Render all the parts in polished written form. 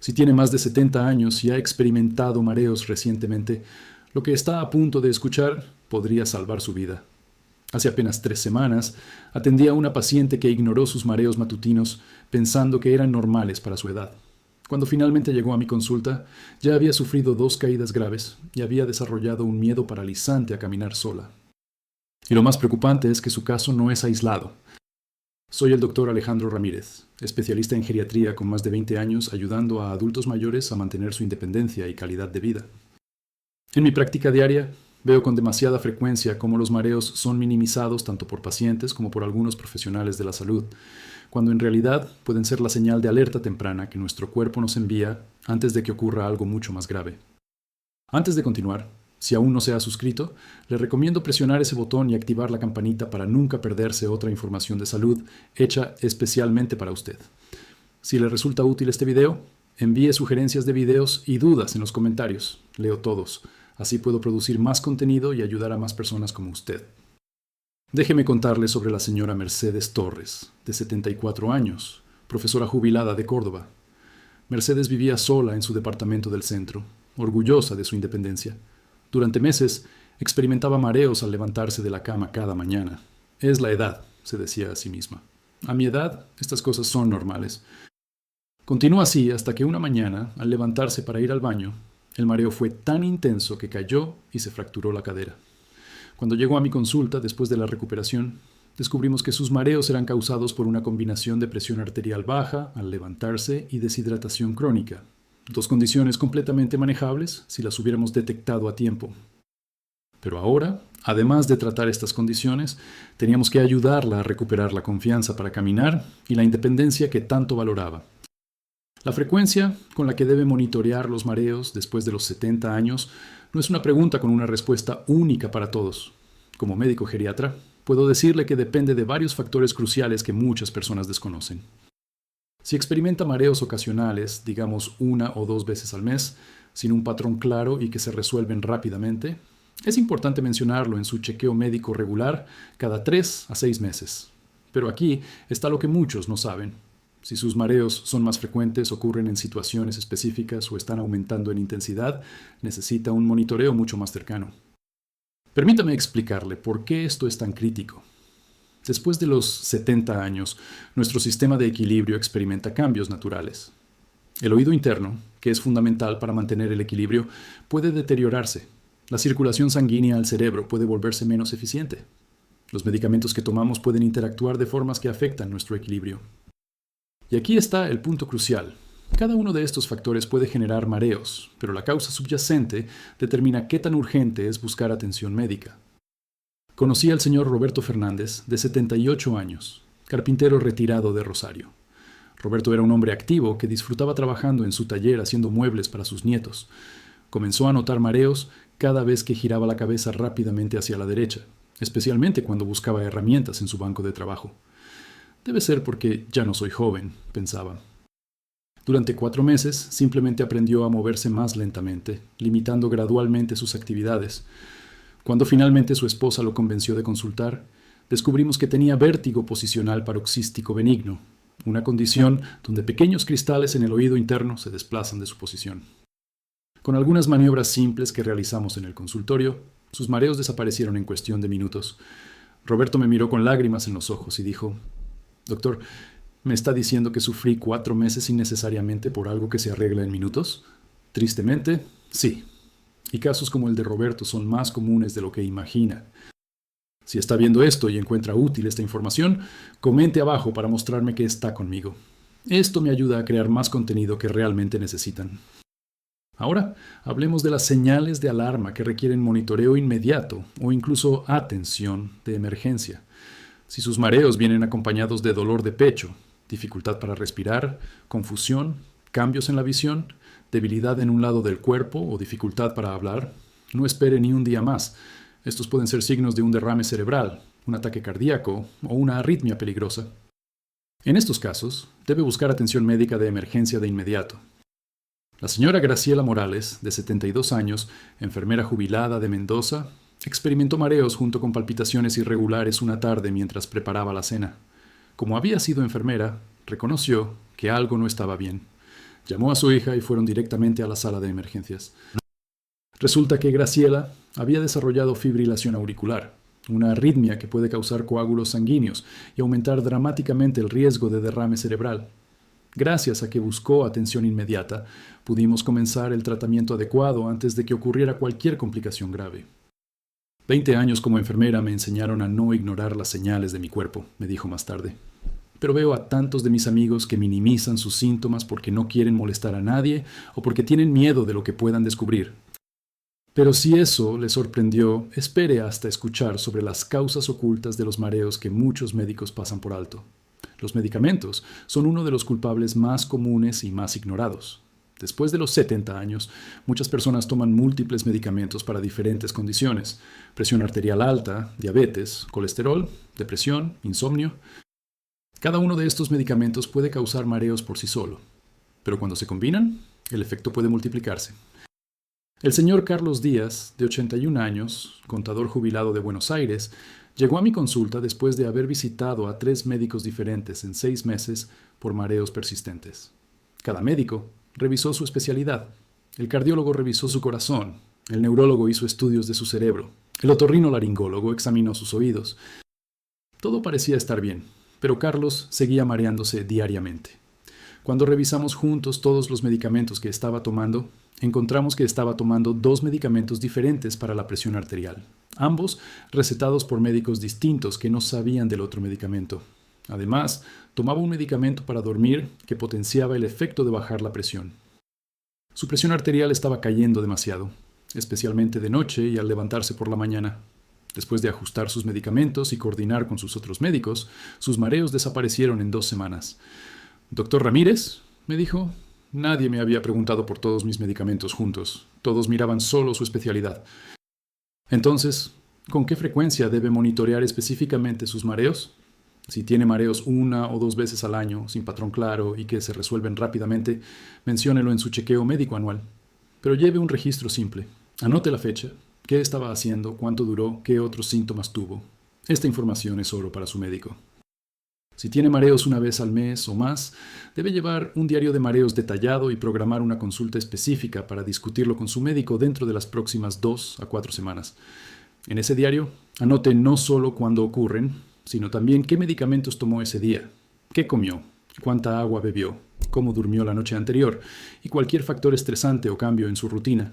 Si tiene más de 70 años y ha experimentado mareos recientemente, lo que está a punto de escuchar podría salvar su vida. Hace apenas 3 semanas, atendía a una paciente que ignoró sus mareos matutinos pensando que eran normales para su edad. Cuando finalmente llegó a mi consulta, ya había sufrido 2 caídas graves y había desarrollado un miedo paralizante a caminar sola. Y lo más preocupante es que su caso no es aislado. Soy el doctor Alejandro Ramírez, especialista en geriatría con más de 20 años ayudando a adultos mayores a mantener su independencia y calidad de vida. En mi práctica diaria, veo con demasiada frecuencia cómo los mareos son minimizados tanto por pacientes como por algunos profesionales de la salud, cuando en realidad pueden ser la señal de alerta temprana que nuestro cuerpo nos envía antes de que ocurra algo mucho más grave. Antes de continuar, si aún no se ha suscrito, le recomiendo presionar ese botón y activar la campanita para nunca perderse otra información de salud hecha especialmente para usted. Si le resulta útil este video, envíe sugerencias de videos y dudas en los comentarios. Leo todos. Así puedo producir más contenido y ayudar a más personas como usted. Déjeme contarle sobre la señora Mercedes Torres, de 74 años, profesora jubilada de Córdoba. Mercedes vivía sola en su departamento del centro, orgullosa de su independencia. Durante meses, experimentaba mareos al levantarse de la cama cada mañana. Es la edad, se decía a sí misma. A mi edad, estas cosas son normales. Continuó así hasta que una mañana, al levantarse para ir al baño, el mareo fue tan intenso que cayó y se fracturó la cadera. Cuando llegó a mi consulta, después de la recuperación, descubrimos que sus mareos eran causados por una combinación de presión arterial baja al levantarse y deshidratación crónica. 2 condiciones completamente manejables si las hubiéramos detectado a tiempo. Pero ahora, además de tratar estas condiciones, teníamos que ayudarla a recuperar la confianza para caminar y la independencia que tanto valoraba. La frecuencia con la que debe monitorear los mareos después de los 70 años no es una pregunta con una respuesta única para todos. Como médico geriatra, puedo decirle que depende de varios factores cruciales que muchas personas desconocen. Si experimenta mareos ocasionales, digamos 1 o 2 veces al mes, sin un patrón claro y que se resuelven rápidamente, es importante mencionarlo en su chequeo médico regular cada 3 a 6 meses. Pero aquí está lo que muchos no saben. Si sus mareos son más frecuentes, ocurren en situaciones específicas o están aumentando en intensidad, necesita un monitoreo mucho más cercano. Permítame explicarle por qué esto es tan crítico. Después de los 70 años, nuestro sistema de equilibrio experimenta cambios naturales. El oído interno, que es fundamental para mantener el equilibrio, puede deteriorarse. La circulación sanguínea al cerebro puede volverse menos eficiente. Los medicamentos que tomamos pueden interactuar de formas que afectan nuestro equilibrio. Y aquí está el punto crucial. Cada uno de estos factores puede generar mareos, pero la causa subyacente determina qué tan urgente es buscar atención médica. Conocí al señor Roberto Fernández, de 78 años, carpintero retirado de Rosario. Roberto era un hombre activo que disfrutaba trabajando en su taller haciendo muebles para sus nietos. Comenzó a notar mareos cada vez que giraba la cabeza rápidamente hacia la derecha, especialmente cuando buscaba herramientas en su banco de trabajo. Debe ser porque ya no soy joven, pensaba. Durante 4 meses simplemente aprendió a moverse más lentamente, limitando gradualmente sus actividades. Cuando finalmente su esposa lo convenció de consultar, descubrimos que tenía vértigo posicional paroxístico benigno, una condición donde pequeños cristales en el oído interno se desplazan de su posición. Con algunas maniobras simples que realizamos en el consultorio, sus mareos desaparecieron en cuestión de minutos. Roberto me miró con lágrimas en los ojos y dijo: «Doctor, ¿me está diciendo que sufrí 4 meses innecesariamente por algo que se arregla en minutos?» Tristemente, sí. Y casos como el de Roberto son más comunes de lo que imagina. Si está viendo esto y encuentra útil esta información, comente abajo para mostrarme que está conmigo. Esto me ayuda a crear más contenido que realmente necesitan. Ahora, hablemos de las señales de alarma que requieren monitoreo inmediato o incluso atención de emergencia. Si sus mareos vienen acompañados de dolor de pecho, dificultad para respirar, confusión, cambios en la visión, debilidad en un lado del cuerpo o dificultad para hablar, no espere ni un día más. Estos pueden ser signos de un derrame cerebral, un ataque cardíaco o una arritmia peligrosa. En estos casos, debe buscar atención médica de emergencia de inmediato. La señora Graciela Morales, de 72 años, enfermera jubilada de Mendoza, experimentó mareos junto con palpitaciones irregulares una tarde mientras preparaba la cena. Como había sido enfermera, reconoció que algo no estaba bien. Llamó a su hija y fueron directamente a la sala de emergencias. Resulta que Graciela había desarrollado fibrilación auricular, una arritmia que puede causar coágulos sanguíneos y aumentar dramáticamente el riesgo de derrame cerebral. Gracias a que buscó atención inmediata, pudimos comenzar el tratamiento adecuado antes de que ocurriera cualquier complicación grave. 20 años como enfermera me enseñaron a no ignorar las señales de mi cuerpo, me dijo más tarde. Pero veo a tantos de mis amigos que minimizan sus síntomas porque no quieren molestar a nadie o porque tienen miedo de lo que puedan descubrir. Pero si eso le sorprendió, espere hasta escuchar sobre las causas ocultas de los mareos que muchos médicos pasan por alto. Los medicamentos son uno de los culpables más comunes y más ignorados. Después de los 70 años, muchas personas toman múltiples medicamentos para diferentes condiciones: presión arterial alta, diabetes, colesterol, depresión, insomnio. Cada uno de estos medicamentos puede causar mareos por sí solo, pero cuando se combinan, el efecto puede multiplicarse. El señor Carlos Díaz, de 81 años, contador jubilado de Buenos Aires, llegó a mi consulta después de haber visitado a 3 médicos diferentes en 6 meses por mareos persistentes. Cada médico revisó su especialidad. El cardiólogo revisó su corazón, el neurólogo hizo estudios de su cerebro, el otorrinolaringólogo examinó sus oídos. Todo parecía estar bien, pero Carlos seguía mareándose diariamente. Cuando revisamos juntos todos los medicamentos que estaba tomando, encontramos que estaba tomando 2 medicamentos diferentes para la presión arterial, ambos recetados por médicos distintos que no sabían del otro medicamento. Además, tomaba un medicamento para dormir que potenciaba el efecto de bajar la presión. Su presión arterial estaba cayendo demasiado, especialmente de noche y al levantarse por la mañana. Después de ajustar sus medicamentos y coordinar con sus otros médicos, sus mareos desaparecieron en 2 semanas. «Doctor Ramírez», me dijo, nadie me había preguntado por todos mis medicamentos juntos. Todos miraban solo su especialidad. Entonces, ¿con qué frecuencia debe monitorear específicamente sus mareos? Si tiene mareos 1 o 2 veces al año, sin patrón claro y que se resuelven rápidamente, menciónelo en su chequeo médico anual. Pero lleve un registro simple. Anote la fecha, qué estaba haciendo, cuánto duró, qué otros síntomas tuvo. Esta información es oro para su médico. Si tiene mareos 1 vez al mes o más, debe llevar un diario de mareos detallado y programar una consulta específica para discutirlo con su médico dentro de las próximas 2 a 4 semanas. En ese diario, anote no solo cuándo ocurren, sino también qué medicamentos tomó ese día, qué comió, cuánta agua bebió, cómo durmió la noche anterior y cualquier factor estresante o cambio en su rutina.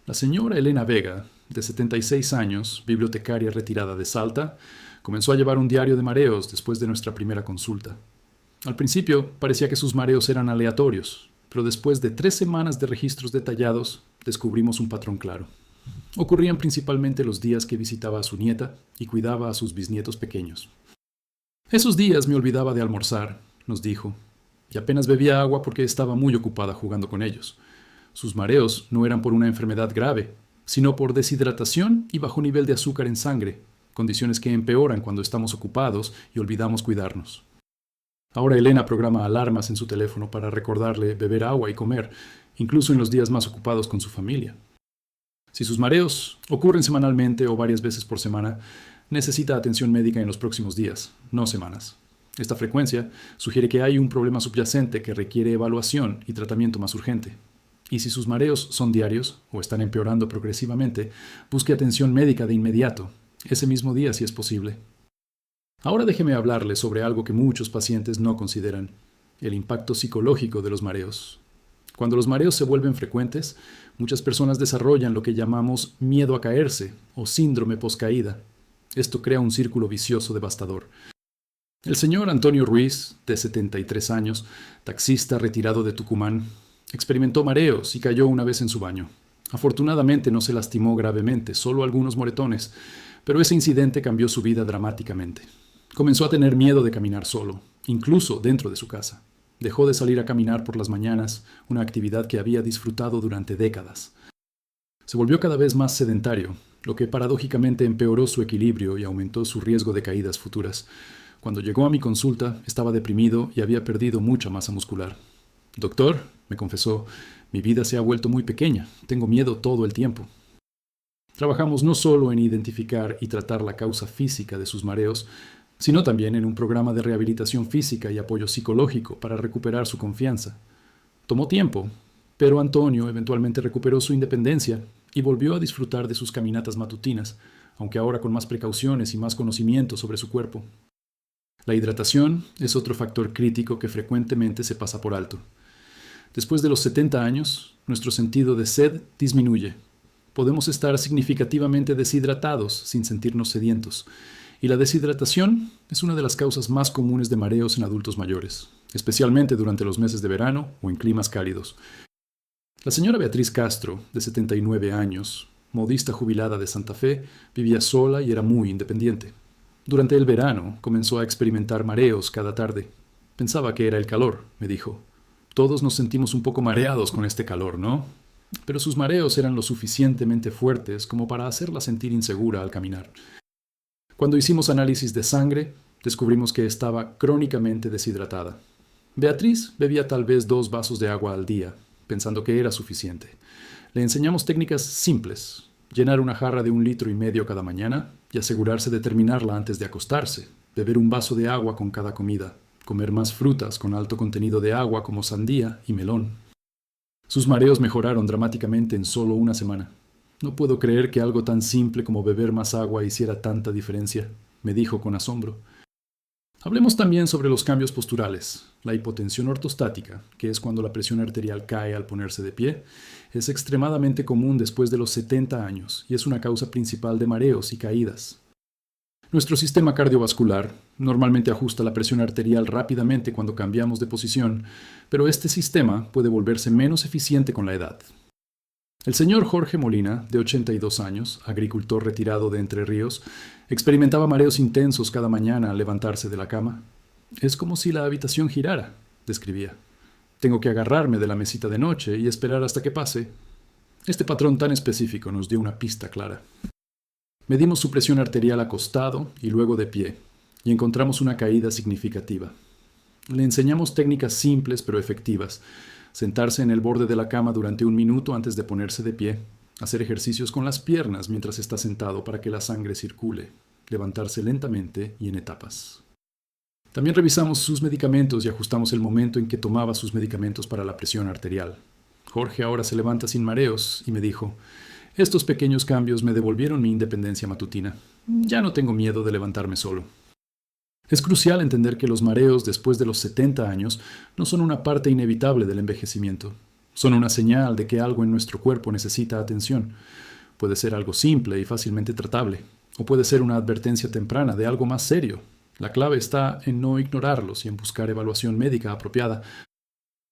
La señora Elena Vega, de 76 años, bibliotecaria retirada de Salta, comenzó a llevar un diario de mareos después de nuestra primera consulta. Al principio parecía que sus mareos eran aleatorios, pero después de 3 semanas de registros detallados, descubrimos un patrón claro. Ocurrían principalmente los días que visitaba a su nieta y cuidaba a sus bisnietos pequeños. Esos días me olvidaba de almorzar, nos dijo, y apenas bebía agua porque estaba muy ocupada jugando con ellos. Sus mareos no eran por una enfermedad grave, sino por deshidratación y bajo nivel de azúcar en sangre, condiciones que empeoran cuando estamos ocupados y olvidamos cuidarnos. Ahora Elena programa alarmas en su teléfono para recordarle beber agua y comer, incluso en los días más ocupados con su familia. Si sus mareos ocurren semanalmente o varias veces por semana, necesita atención médica en los próximos días, no semanas. Esta frecuencia sugiere que hay un problema subyacente que requiere evaluación y tratamiento más urgente. Y si sus mareos son diarios o están empeorando progresivamente, busque atención médica de inmediato, ese mismo día si es posible. Ahora déjeme hablarle sobre algo que muchos pacientes no consideran, el impacto psicológico de los mareos. Cuando los mareos se vuelven frecuentes, muchas personas desarrollan lo que llamamos miedo a caerse o síndrome poscaída. Esto crea un círculo vicioso devastador. El señor Antonio Ruiz, de 73 años, taxista retirado de Tucumán, experimentó mareos y cayó una vez en su baño. Afortunadamente no se lastimó gravemente, solo algunos moretones, pero ese incidente cambió su vida dramáticamente. Comenzó a tener miedo de caminar solo, incluso dentro de su casa. Dejó de salir a caminar por las mañanas, una actividad que había disfrutado durante décadas. Se volvió cada vez más sedentario, lo que paradójicamente empeoró su equilibrio y aumentó su riesgo de caídas futuras. Cuando llegó a mi consulta, estaba deprimido y había perdido mucha masa muscular. «Doctor», me confesó, «mi vida se ha vuelto muy pequeña. Tengo miedo todo el tiempo». Trabajamos no solo en identificar y tratar la causa física de sus mareos, sino también en un programa de rehabilitación física y apoyo psicológico para recuperar su confianza. Tomó tiempo, pero Antonio eventualmente recuperó su independencia y volvió a disfrutar de sus caminatas matutinas, aunque ahora con más precauciones y más conocimiento sobre su cuerpo. La hidratación es otro factor crítico que frecuentemente se pasa por alto. Después de los 70 años, nuestro sentido de sed disminuye. Podemos estar significativamente deshidratados sin sentirnos sedientos, y la deshidratación es una de las causas más comunes de mareos en adultos mayores, especialmente durante los meses de verano o en climas cálidos. La señora Beatriz Castro, de 79 años, modista jubilada de Santa Fe, vivía sola y era muy independiente. Durante el verano comenzó a experimentar mareos cada tarde. Pensaba que era el calor, me dijo. Todos nos sentimos un poco mareados con este calor, ¿no? Pero sus mareos eran lo suficientemente fuertes como para hacerla sentir insegura al caminar. Cuando hicimos análisis de sangre, descubrimos que estaba crónicamente deshidratada. Beatriz bebía tal vez 2 vasos de agua al día, pensando que era suficiente. Le enseñamos técnicas simples: llenar una jarra de 1,5 litros cada mañana y asegurarse de terminarla antes de acostarse, beber un vaso de agua con cada comida, comer más frutas con alto contenido de agua como sandía y melón. Sus mareos mejoraron dramáticamente en solo una semana. No puedo creer que algo tan simple como beber más agua hiciera tanta diferencia, me dijo con asombro. Hablemos también sobre los cambios posturales. La hipotensión ortostática, que es cuando la presión arterial cae al ponerse de pie, es extremadamente común después de los 70 años y es una causa principal de mareos y caídas. Nuestro sistema cardiovascular normalmente ajusta la presión arterial rápidamente cuando cambiamos de posición, pero este sistema puede volverse menos eficiente con la edad. El señor Jorge Molina, de 82 años, agricultor retirado de Entre Ríos, experimentaba mareos intensos cada mañana al levantarse de la cama. Es como si la habitación girara, describía. Tengo que agarrarme de la mesita de noche y esperar hasta que pase. Este patrón tan específico nos dio una pista clara. Medimos su presión arterial acostado y luego de pie, y encontramos una caída significativa. Le enseñamos técnicas simples pero efectivas: sentarse en el borde de la cama durante 1 minuto antes de ponerse de pie, hacer ejercicios con las piernas mientras está sentado para que la sangre circule, levantarse lentamente y en etapas. También revisamos sus medicamentos y ajustamos el momento en que tomaba sus medicamentos para la presión arterial. Jorge ahora se levanta sin mareos y me dijo: estos pequeños cambios me devolvieron mi independencia matutina. Ya no tengo miedo de levantarme solo. Es crucial entender que los mareos después de los 70 años no son una parte inevitable del envejecimiento. Son una señal de que algo en nuestro cuerpo necesita atención. Puede ser algo simple y fácilmente tratable, o puede ser una advertencia temprana de algo más serio. La clave está en no ignorarlos y en buscar evaluación médica apropiada.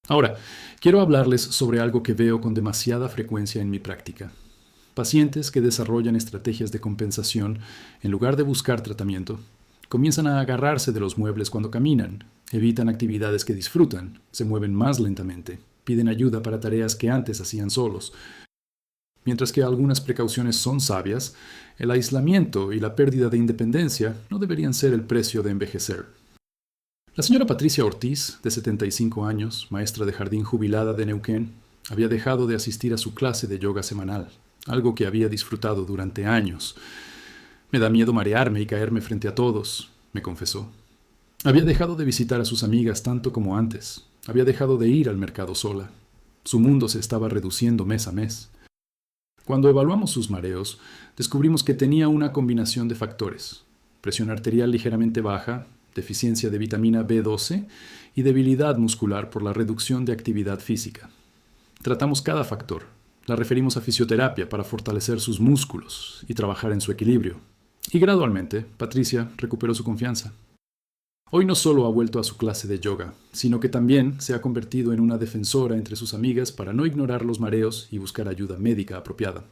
Ahora, quiero hablarles sobre algo que veo con demasiada frecuencia en mi práctica. Pacientes que desarrollan estrategias de compensación en lugar de buscar tratamiento. Comienzan a agarrarse de los muebles cuando caminan, evitan actividades que disfrutan, se mueven más lentamente, piden ayuda para tareas que antes hacían solos. Mientras que algunas precauciones son sabias, el aislamiento y la pérdida de independencia no deberían ser el precio de envejecer. La señora Patricia Ortiz, de 75 años, maestra de jardín jubilada de Neuquén, había dejado de asistir a su clase de yoga semanal, algo que había disfrutado durante años. Me da miedo marearme y caerme frente a todos, me confesó. Había dejado de visitar a sus amigas tanto como antes. Había dejado de ir al mercado sola. Su mundo se estaba reduciendo mes a mes. Cuando evaluamos sus mareos, descubrimos que tenía una combinación de factores: presión arterial ligeramente baja, deficiencia de vitamina B12 y debilidad muscular por la reducción de actividad física. Tratamos cada factor. La referimos a fisioterapia para fortalecer sus músculos y trabajar en su equilibrio. Y gradualmente, Patricia recuperó su confianza. Hoy no solo ha vuelto a su clase de yoga, sino que también se ha convertido en una defensora entre sus amigas para no ignorar los mareos y buscar ayuda médica apropiada.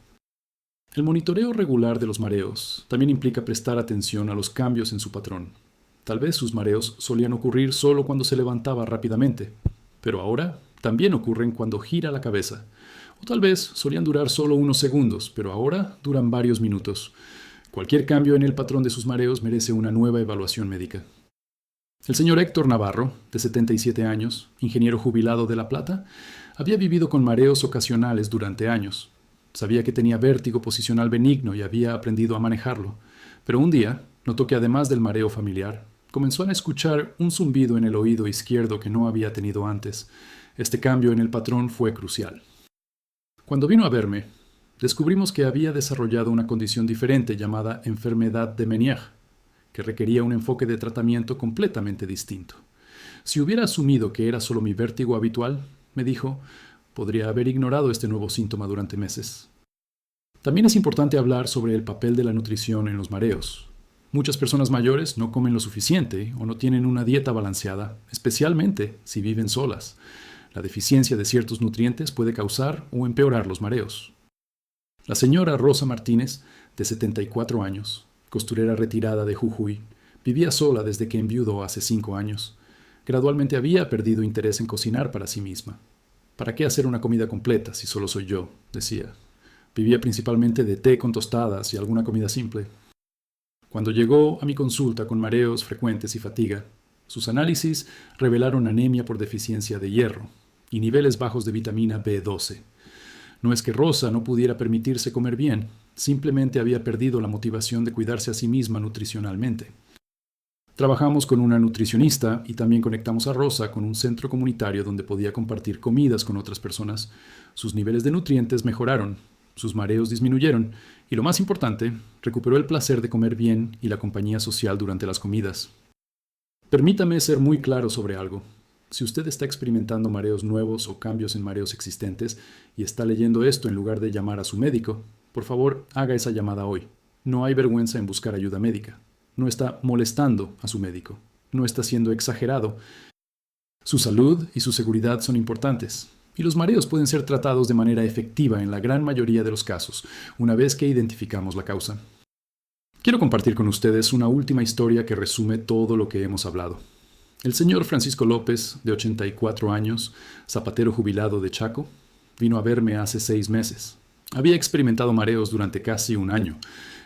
El monitoreo regular de los mareos también implica prestar atención a los cambios en su patrón. Tal vez sus mareos solían ocurrir solo cuando se levantaba rápidamente, pero ahora también ocurren cuando gira la cabeza. O tal vez solían durar solo unos segundos, pero ahora duran varios minutos. Cualquier cambio en el patrón de sus mareos merece una nueva evaluación médica. El señor Héctor Navarro, de 77 años, ingeniero jubilado de La Plata, había vivido con mareos ocasionales durante años. Sabía que tenía vértigo posicional benigno y había aprendido a manejarlo. Pero un día notó que además del mareo familiar, comenzó a escuchar un zumbido en el oído izquierdo que no había tenido antes. Este cambio en el patrón fue crucial. Cuando vino a verme, descubrimos que había desarrollado una condición diferente llamada enfermedad de Meniere, que requería un enfoque de tratamiento completamente distinto. Si hubiera asumido que era solo mi vértigo habitual, me dijo, podría haber ignorado este nuevo síntoma durante meses. También es importante hablar sobre el papel de la nutrición en los mareos. Muchas personas mayores no comen lo suficiente o no tienen una dieta balanceada, especialmente si viven solas. La deficiencia de ciertos nutrientes puede causar o empeorar los mareos. La señora Rosa Martínez, de 74 años, costurera retirada de Jujuy, vivía sola desde que enviudó hace 5 años. Gradualmente había perdido interés en cocinar para sí misma. ¿Para qué hacer una comida completa si solo soy yo?, decía. Vivía principalmente de té con tostadas y alguna comida simple. Cuando llegó a mi consulta con mareos frecuentes y fatiga, sus análisis revelaron anemia por deficiencia de hierro y niveles bajos de vitamina B12. No es que Rosa no pudiera permitirse comer bien, simplemente había perdido la motivación de cuidarse a sí misma nutricionalmente. Trabajamos con una nutricionista y también conectamos a Rosa con un centro comunitario donde podía compartir comidas con otras personas. Sus niveles de nutrientes mejoraron, sus mareos disminuyeron y, lo más importante, recuperó el placer de comer bien y la compañía social durante las comidas. Permítame ser muy claro sobre algo. Si usted está experimentando mareos nuevos o cambios en mareos existentes y está leyendo esto en lugar de llamar a su médico, por favor, haga esa llamada hoy. No hay vergüenza en buscar ayuda médica. No está molestando a su médico. No está siendo exagerado. Su salud y su seguridad son importantes. Y los mareos pueden ser tratados de manera efectiva en la gran mayoría de los casos, una vez que identificamos la causa. Quiero compartir con ustedes una última historia que resume todo lo que hemos hablado. El señor Francisco López, de 84 años, zapatero jubilado de Chaco, vino a verme hace 6 meses. Había experimentado mareos durante casi 1 año,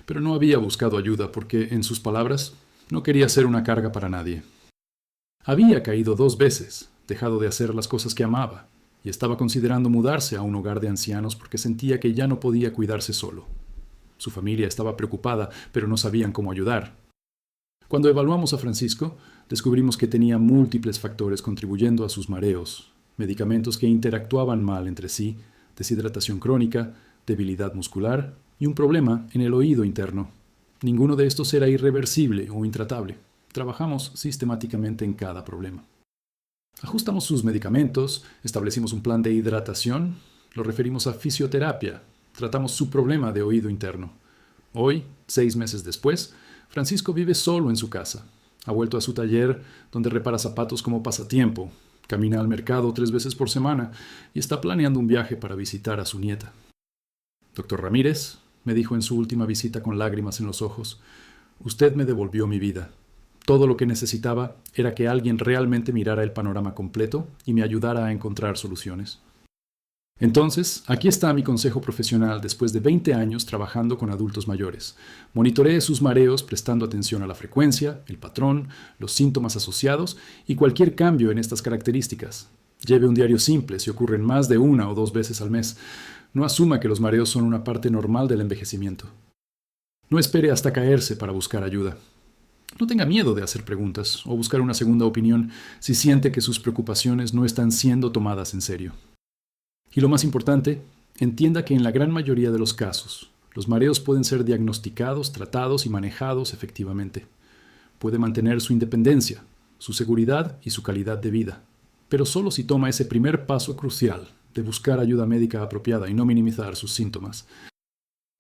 pero no había buscado ayuda porque, en sus palabras, no quería ser una carga para nadie. Había caído 2 veces, dejado de hacer las cosas que amaba, y estaba considerando mudarse a un hogar de ancianos porque sentía que ya no podía cuidarse solo. Su familia estaba preocupada, pero no sabían cómo ayudar. Cuando evaluamos a Francisco, descubrimos que tenía múltiples factores contribuyendo a sus mareos, medicamentos que interactuaban mal entre sí, deshidratación crónica, debilidad muscular y un problema en el oído interno. Ninguno de estos era irreversible o intratable. Trabajamos sistemáticamente en cada problema. Ajustamos sus medicamentos, establecimos un plan de hidratación, lo referimos a fisioterapia, tratamos su problema de oído interno. Hoy, 6 meses después, Francisco vive solo en su casa. Ha vuelto a su taller, donde repara zapatos como pasatiempo, camina al mercado 3 veces por semana y está planeando un viaje para visitar a su nieta. Doctor Ramírez, me dijo en su última visita con lágrimas en los ojos, usted me devolvió mi vida. Todo lo que necesitaba era que alguien realmente mirara el panorama completo y me ayudara a encontrar soluciones. Entonces, aquí está mi consejo profesional después de 20 años trabajando con adultos mayores. Monitoree sus mareos prestando atención a la frecuencia, el patrón, los síntomas asociados y cualquier cambio en estas características. Lleve un diario simple si ocurren más de 1 o 2 veces al mes. No asuma que los mareos son una parte normal del envejecimiento. No espere hasta caerse para buscar ayuda. No tenga miedo de hacer preguntas o buscar una segunda opinión si siente que sus preocupaciones no están siendo tomadas en serio. Y lo más importante, entienda que en la gran mayoría de los casos, los mareos pueden ser diagnosticados, tratados y manejados efectivamente. Puede mantener su independencia, su seguridad y su calidad de vida, pero solo si toma ese primer paso crucial de buscar ayuda médica apropiada y no minimizar sus síntomas.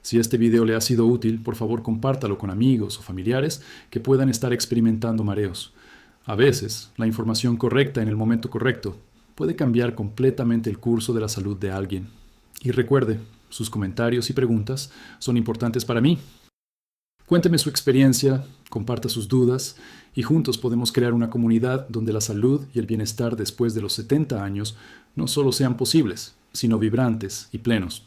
Si este video le ha sido útil, por favor compártalo con amigos o familiares que puedan estar experimentando mareos. A veces, la información correcta en el momento correcto puede cambiar completamente el curso de la salud de alguien. Y recuerde, sus comentarios y preguntas son importantes para mí. Cuénteme su experiencia, comparta sus dudas y juntos podemos crear una comunidad donde la salud y el bienestar después de los 70 años no solo sean posibles, sino vibrantes y plenos.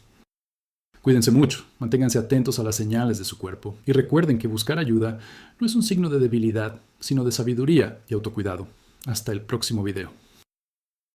Cuídense mucho, manténganse atentos a las señales de su cuerpo y recuerden que buscar ayuda no es un signo de debilidad, sino de sabiduría y autocuidado. Hasta el próximo video.